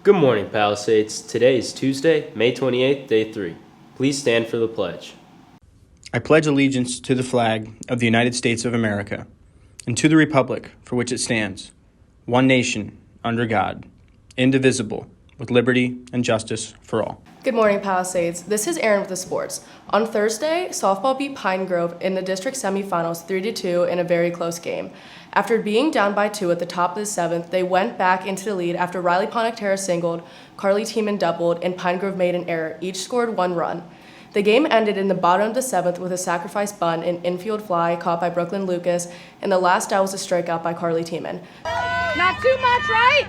Good morning, Palisades. Today is Tuesday, May 28th, Day 3. Please stand for the pledge. I pledge allegiance to the flag of the United States of America and to the republic for which it stands, one nation, under God, indivisible, with liberty and justice for all. Good morning, Palisades. This is Erin with the sports. On Thursday, softball beat Pine Grove in the district semifinals 3-2 in a very close game. After being down by 2 at the top of the 7th, they went back into the lead after Riley Ponecterra singled, Carly Tiemann doubled, and Pine Grove made an error. Each scored 1 run. The game ended in the bottom of the 7th with a sacrifice bunt and infield fly caught by Brooklyn Lucas, and the last out was a strikeout by Carly Tiemann. Not too much, right?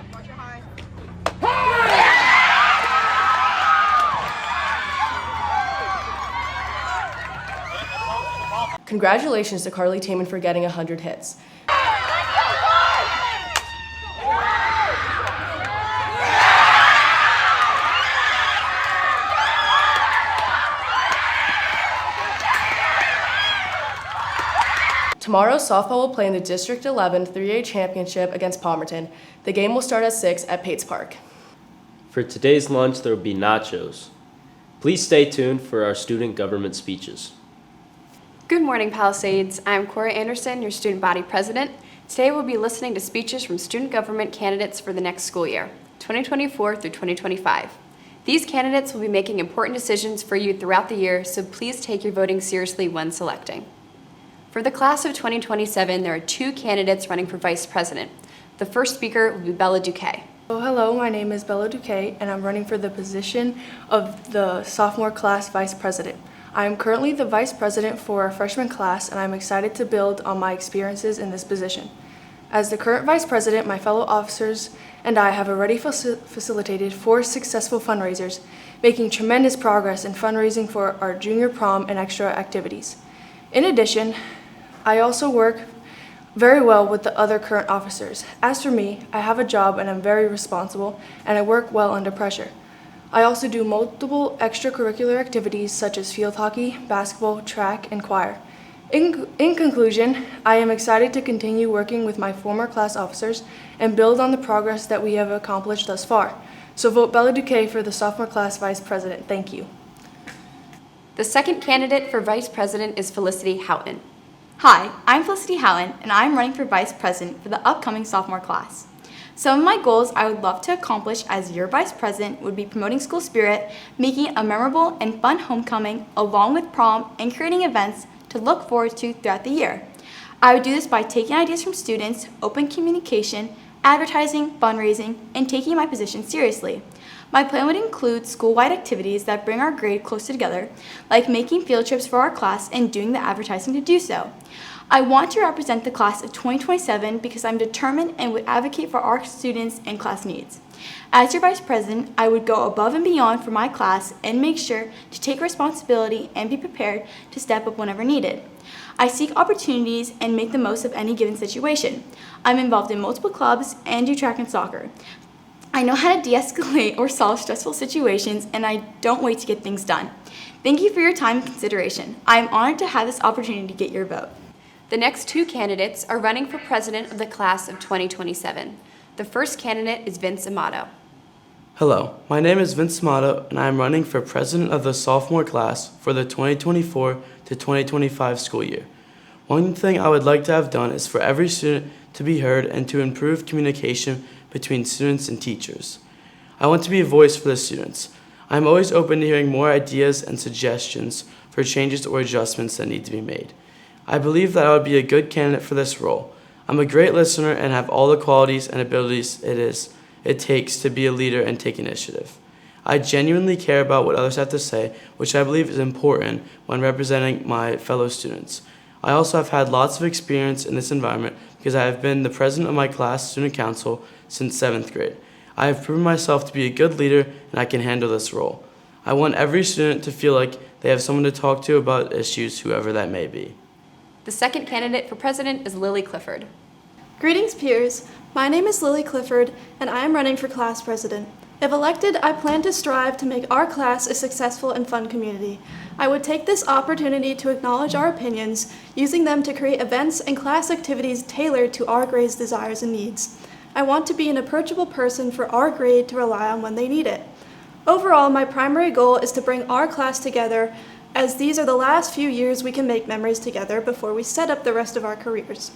Congratulations to Carly Tiemann for getting 100 hits. Tomorrow, softball will play in the District 11 3A Championship against Palmerton. The game will start at 6 at Pates Park. For today's lunch, there will be nachos. Please stay tuned for our student government speeches. Good morning, Palisades. I'm Cora Anderson, your student body president. Today we'll be listening to speeches from student government candidates for the next school year, 2024 through 2025. These candidates will be making important decisions for you throughout the year, so please take your voting seriously when selecting. For the class of 2027, there are 2 candidates running for vice president. The first speaker will be Bella Duque. Hello, my name is Bella Duque, and I'm running for the position of the sophomore class vice president. I am currently the vice president for our freshman class, and I'm excited to build on my experiences in this position. As the current vice president, my fellow officers and I have already facilitated 4 successful fundraisers, making tremendous progress in fundraising for our junior prom and extra activities. In addition, I also work very well with the other current officers. As for me, I have a job and I'm very responsible, and I work well under pressure. I also do multiple extracurricular activities such as field hockey, basketball, track, and choir. In conclusion, I am excited to continue working with my former class officers and build on the progress that we have accomplished thus far. So vote Bella Duque for the sophomore class vice president. Thank you. The second candidate for vice president is Felicity Houghton. Hi, I'm Felicity Houghton, and I'm running for vice president for the upcoming sophomore class. Some of my goals I would love to accomplish as your vice president would be promoting school spirit, making a memorable and fun homecoming, along with prom, and creating events to look forward to throughout the year. I would do this by taking ideas from students, open communication, advertising, fundraising, and taking my position seriously. My plan would include school-wide activities that bring our grade closer together, like making field trips for our class and doing the advertising to do so. I want to represent the class of 2027 because I'm determined and would advocate for our students and class needs. As your vice president, I would go above and beyond for my class and make sure to take responsibility and be prepared to step up whenever needed. I seek opportunities and make the most of any given situation. I'm involved in multiple clubs and do track and soccer. I know how to de-escalate or solve stressful situations, and I don't wait to get things done. Thank you for your time and consideration. I am honored to have this opportunity to get your vote. The next 2 candidates are running for president of the class of 2027. The first candidate is Vince Amato. Hello, my name is Vince Amato, and I am running for president of the sophomore class for the 2024 to 2025 school year. One thing I would like to have done is for every student to be heard and to improve communication between students and teachers. I want to be a voice for the students. I am always open to hearing more ideas and suggestions for changes or adjustments that need to be made. I believe that I would be a good candidate for this role. I'm a great listener and have all the qualities and abilities it takes to be a leader and take initiative. I genuinely care about what others have to say, which I believe is important when representing my fellow students. I also have had lots of experience in this environment because I have been the president of my class student council since 7th grade. I have proven myself to be a good leader and I can handle this role. I want every student to feel like they have someone to talk to about issues, whoever that may be. The second candidate for president is Lily Clifford. Greetings, peers. My name is Lily Clifford, and I am running for class president. If elected, I plan to strive to make our class a successful and fun community. I would take this opportunity to acknowledge our opinions, using them to create events and class activities tailored to our grades, desires, and needs. I want to be an approachable person for our grade to rely on when they need it. Overall, my primary goal is to bring our class together, as these are the last few years we can make memories together before we set up the rest of our careers.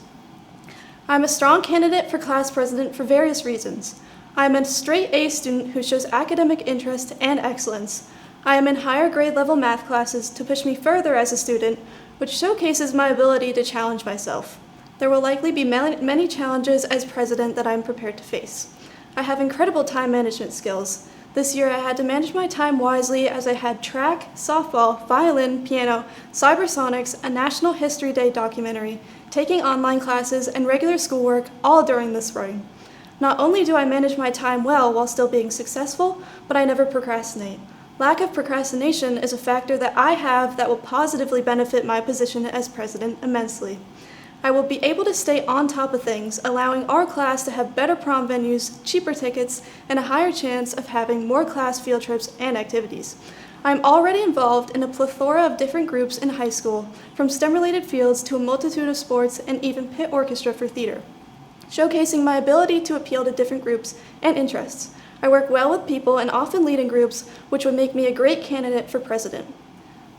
I'm a strong candidate for class president for various reasons. I am a straight A student who shows academic interest and excellence. I am in higher grade level math classes to push me further as a student, which showcases my ability to challenge myself. There will likely be many challenges as president that I am prepared to face. I have incredible time management skills. This year I had to manage my time wisely as I had track, softball, violin, piano, cybersonics, a National History Day documentary, taking online classes, and regular schoolwork all during this spring. Not only do I manage my time well while still being successful, but I never procrastinate. Lack of procrastination is a factor that I have that will positively benefit my position as president immensely. I will be able to stay on top of things, allowing our class to have better prom venues, cheaper tickets, and a higher chance of having more class field trips and activities. I am already involved in a plethora of different groups in high school, from STEM-related fields to a multitude of sports and even pit orchestra for theater, showcasing my ability to appeal to different groups and interests. I work well with people and often lead in groups, which would make me a great candidate for president.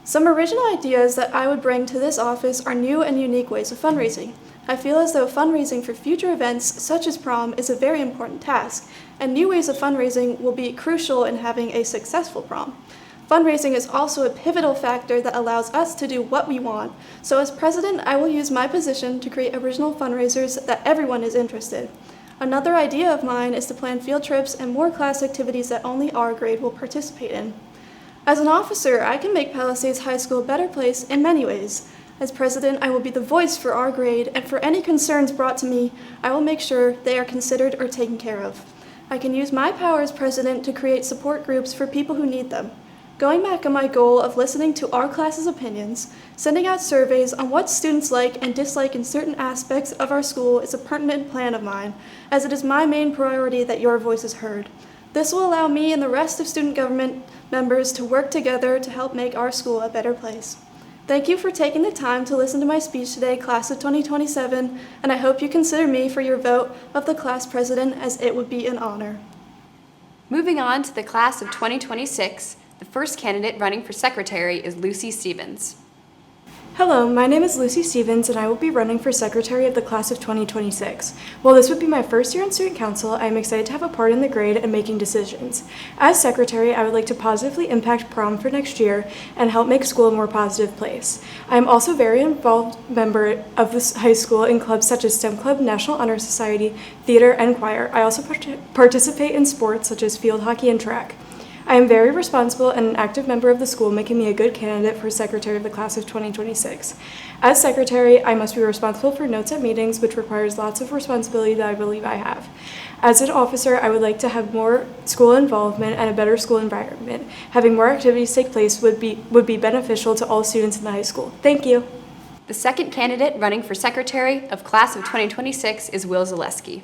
Some original ideas that I would bring to this office are new and unique ways of fundraising. I feel as though fundraising for future events such as prom is a very important task, and new ways of fundraising will be crucial in having a successful prom. Fundraising is also a pivotal factor that allows us to do what we want, so as president, I will use my position to create original fundraisers that everyone is interested. Another idea of mine is to plan field trips and more class activities that only our grade will participate in. As an officer, I can make Palisades High School a better place in many ways. As president, I will be the voice for our grade, and for any concerns brought to me, I will make sure they are considered or taken care of. I can use my power as president to create support groups for people who need them. Going back on my goal of listening to our class's opinions, sending out surveys on what students like and dislike in certain aspects of our school is a pertinent plan of mine, as it is my main priority that your voice is heard. This will allow me and the rest of student government members to work together to help make our school a better place. Thank you for taking the time to listen to my speech today, class of 2027, and I hope you consider me for your vote of the class president, as it would be an honor. Moving on to the class of 2026, the first candidate running for secretary is Lucy Stevens. Hello, my name is Lucy Stevens, and I will be running for secretary of the class of 2026. While this would be my first year on student council, I am excited to have a part in the grade and making decisions. As secretary, I would like to positively impact prom for next year and help make school a more positive place. I am also a very involved member of this high school in clubs such as STEM Club, National Honor Society, theater, and choir. I also participate in sports such as field hockey and track. I am very responsible and an active member of the school, making me a good candidate for secretary of the class of 2026. As secretary, I must be responsible for notes at meetings, which requires lots of responsibility that I believe I have. As an officer, I would like to have more school involvement and a better school environment. Having more activities take place would be beneficial to all students in the high school. Thank you. The second candidate running for secretary of class of 2026 is Will Zaleski.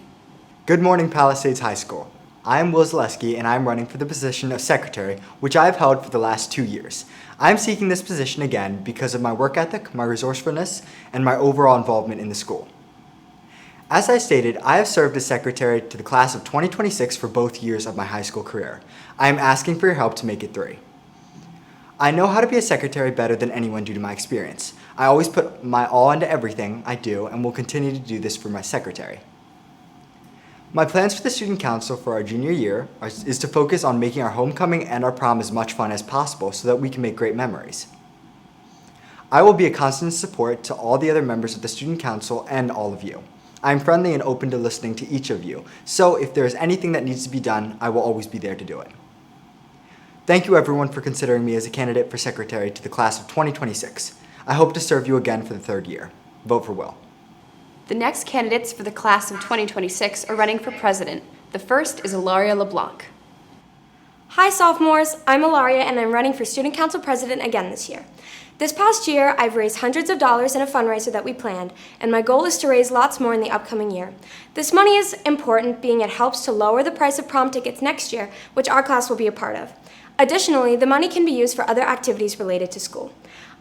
Good morning, Palisades High School. I am Will Zaleski, and I am running for the position of secretary, which I have held for the last 2 years. I am seeking this position again because of my work ethic, my resourcefulness, and my overall involvement in the school. As I stated, I have served as secretary to the class of 2026 for both years of my high school career. I am asking for your help to make it 3. I know how to be a secretary better than anyone due to my experience. I always put my all into everything I do and will continue to do this for my secretary. My plans for the student council for our junior year is to focus on making our homecoming and our prom as much fun as possible so that we can make great memories. I will be a constant support to all the other members of the student council and all of you. I am friendly and open to listening to each of you, so if there is anything that needs to be done, I will always be there to do it. Thank you everyone for considering me as a candidate for secretary to the class of 2026. I hope to serve you again for the 3rd year. Vote for Will. The next candidates for the class of 2026 are running for president. The first is Ilaria LeBlanc. Hi sophomores, I'm Ilaria and I'm running for student council president again this year. This past year, I've raised hundreds of dollars in a fundraiser that we planned, and my goal is to raise lots more in the upcoming year. This money is important, being it helps to lower the price of prom tickets next year, which our class will be a part of. Additionally, the money can be used for other activities related to school.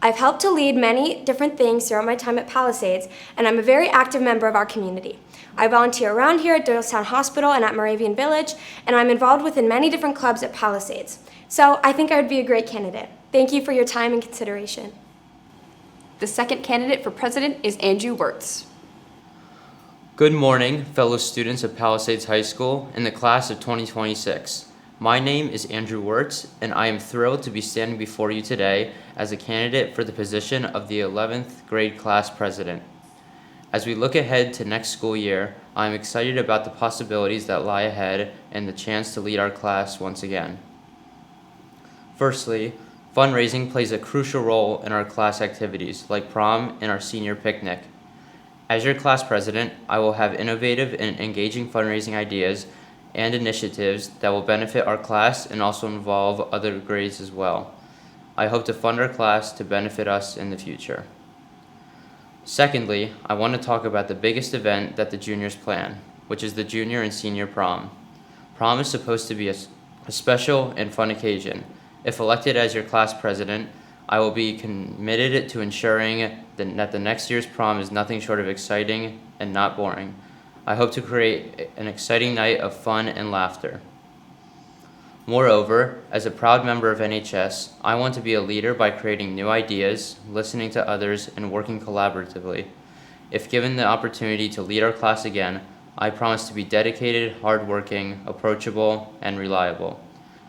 I've helped to lead many different things throughout my time at Palisades, and I'm a very active member of our community. I volunteer around here at Doylestown Hospital and at Moravian Village, and I'm involved within many different clubs at Palisades. So I think I would be a great candidate. Thank you for your time and consideration. The second candidate for president is Andrew Wirtz. Good morning, fellow students of Palisades High School in the class of 2026. My name is Andrew Wirtz, and I am thrilled to be standing before you today as a candidate for the position of the 11th grade class president. As we look ahead to next school year, I am excited about the possibilities that lie ahead and the chance to lead our class once again. Firstly, fundraising plays a crucial role in our class activities like prom and our senior picnic. As your class president, I will have innovative and engaging fundraising ideas and initiatives that will benefit our class and also involve other grades as well. I hope to fund our class to benefit us in the future. Secondly, I want to talk about the biggest event that the juniors plan, which is the junior and senior prom. Prom is supposed to be a special and fun occasion. If elected as your class president, I will be committed to ensuring that the next year's prom is nothing short of exciting and not boring. I hope to create an exciting night of fun and laughter. Moreover, as a proud member of NHS, I want to be a leader by creating new ideas, listening to others, and working collaboratively. If given the opportunity to lead our class again, I promise to be dedicated, hardworking, approachable, and reliable.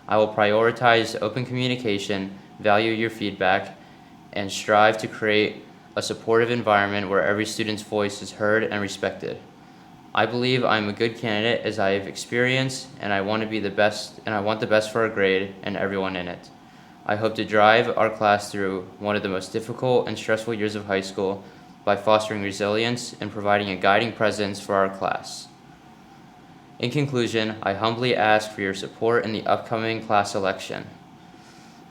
I will prioritize open communication, value your feedback, and strive to create a supportive environment where every student's voice is heard and respected. I believe I'm a good candidate as I have experience, and I want the best for our grade and everyone in it. I hope to drive our class through one of the most difficult and stressful years of high school by fostering resilience and providing a guiding presence for our class. In conclusion, I humbly ask for your support in the upcoming class election.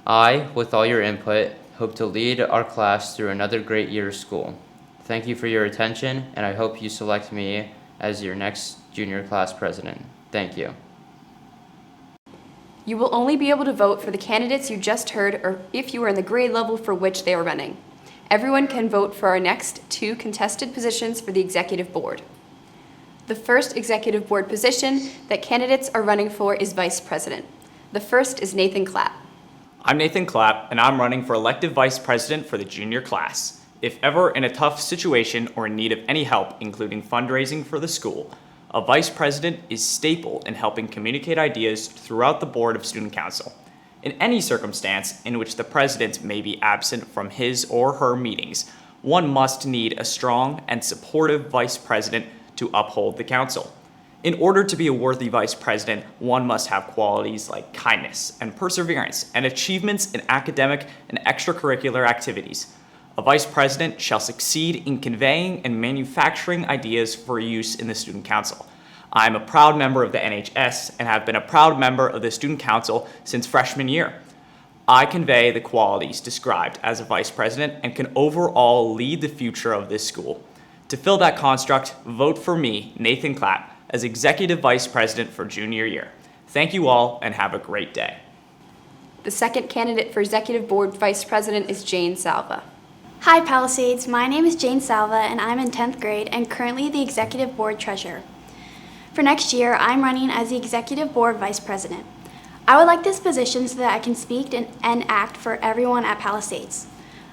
I, with all your input, hope to lead our class through another great year of school. Thank you for your attention, and I hope you select me as your next junior class president. Thank you. You will only be able to vote for the candidates you just heard or if you are in the grade level for which they are running. Everyone can vote for our next two contested positions for the executive board. The first executive board position that candidates are running for is vice president. The first is Nathan Clapp. I'm Nathan Clapp, and I'm running for elective vice president for the junior class. If ever in a tough situation or in need of any help, including fundraising for the school, a vice president is staple in helping communicate ideas throughout the board of student council. In any circumstance in which the president may be absent from his or her meetings, one must need a strong and supportive vice president to uphold the council. In order to be a worthy vice president, one must have qualities like kindness and perseverance and achievements in academic and extracurricular activities. A vice president shall succeed in conveying and manufacturing ideas for use in the student council. I am a proud member of the NHS and have been a proud member of the student council since freshman year. I convey the qualities described as a vice president and can overall lead the future of this school. To fill that construct, vote for me, Nathan Clapp, as executive vice president for junior year. Thank you all and have a great day. The second candidate for executive board vice president is Jane Salva. Hi Palisades, my name is Jane Salva and I'm in 10th grade and currently the Executive Board Treasurer. For next year, I'm running as the Executive Board Vice President. I would like this position so that I can speak and act for everyone at Palisades.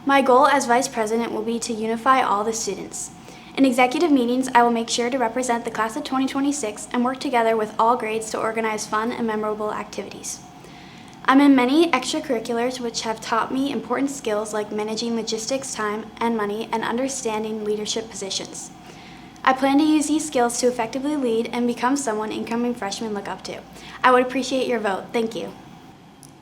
My goal as Vice President will be to unify all the students. In executive meetings, I will make sure to represent the class of 2026 and work together with all grades to organize fun and memorable activities. I'm in many extracurriculars which have taught me important skills like managing logistics, time, and money, and understanding leadership positions. I plan to use these skills to effectively lead and become someone incoming freshmen look up to. I would appreciate your vote. Thank you.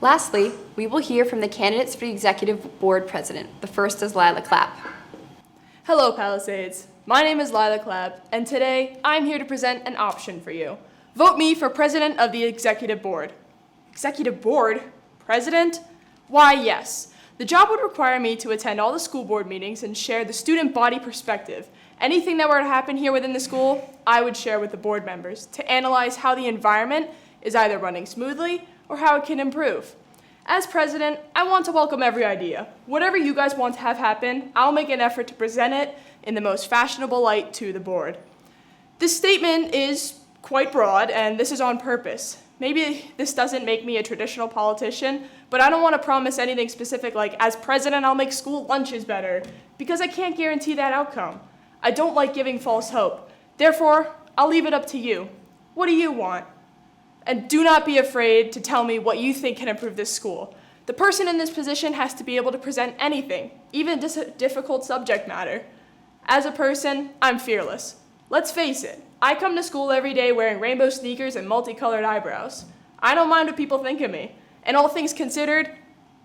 Lastly, we will hear from the candidates for the executive board president. The first is Lila Clapp. Hello, Palisades. My name is Lila Clapp, and today I'm here to present an option for you. Vote me for president of the executive board. Executive board? President? Why, yes. The job would require me to attend all the school board meetings and share the student body perspective. Anything that were to happen here within the school, I would share with the board members to analyze how the environment is either running smoothly or how it can improve. As president, I want to welcome every idea. Whatever you guys want to have happen, I'll make an effort to present it in the most fashionable light to the board. This statement is quite broad, and this is on purpose. Maybe this doesn't make me a traditional politician, but I don't want to promise anything specific like, as president, I'll make school lunches better, because I can't guarantee that outcome. I don't like giving false hope. Therefore, I'll leave it up to you. What do you want? And do not be afraid to tell me what you think can improve this school. The person in this position has to be able to present anything, even difficult subject matter. As a person, I'm fearless. Let's face it, I come to school every day wearing rainbow sneakers and multicolored eyebrows. I don't mind what people think of me. And all things considered,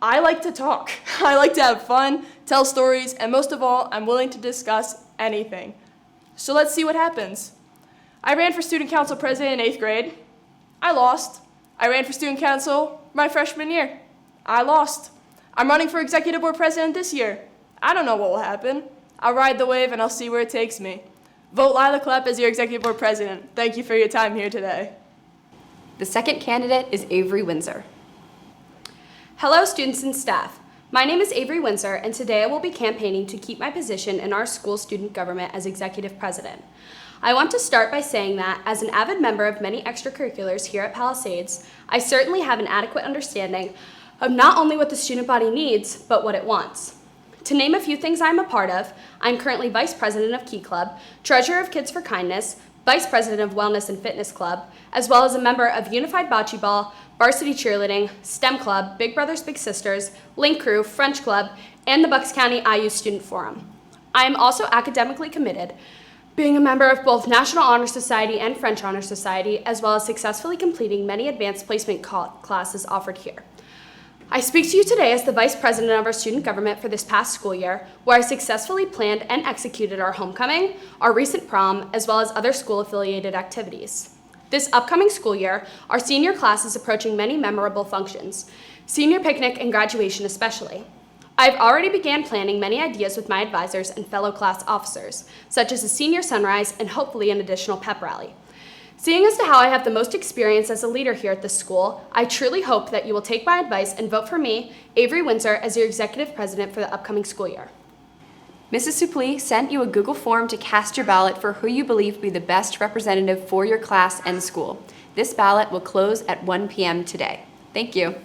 I like to talk. I like to have fun, tell stories, and most of all, I'm willing to discuss anything. So let's see what happens. I ran for student council president in 8th grade. I lost. I ran for student council my freshman year. I lost. I'm running for executive board president this year. I don't know what will happen. I'll ride the wave and I'll see where it takes me. Vote Lila Klepp as your executive board president. Thank you for your time here today. The second candidate is Avery Windsor. Hello, students and staff. My name is Avery Windsor, and today I will be campaigning to keep my position in our school student government as executive president. I want to start by saying that, as an avid member of many extracurriculars here at Palisades, I certainly have an adequate understanding of not only what the student body needs, but what it wants. To name a few things I'm a part of, I'm currently Vice President of Key Club, Treasurer of Kids for Kindness, Vice President of Wellness and Fitness Club, as well as a member of Unified Bocce Ball, Varsity Cheerleading, STEM Club, Big Brothers Big Sisters, Link Crew, French Club, and the Bucks County IU Student Forum. I am also academically committed, being a member of both National Honor Society and French Honor Society, as well as successfully completing many advanced placement classes offered here. I speak to you today as the Vice President of our student government for this past school year, where I successfully planned and executed our homecoming, our recent prom, as well as other school-affiliated activities. This upcoming school year, our senior class is approaching many memorable functions, senior picnic and graduation especially. I've already began planning many ideas with my advisors and fellow class officers, such as a senior sunrise and hopefully an additional pep rally. Seeing as to how I have the most experience as a leader here at this school, I truly hope that you will take my advice and vote for me, Avery Windsor, as your executive president for the upcoming school year. Mrs. Suplee sent you a Google form to cast your ballot for who you believe to be the best representative for your class and school. This ballot will close at 1 p.m. today. Thank you.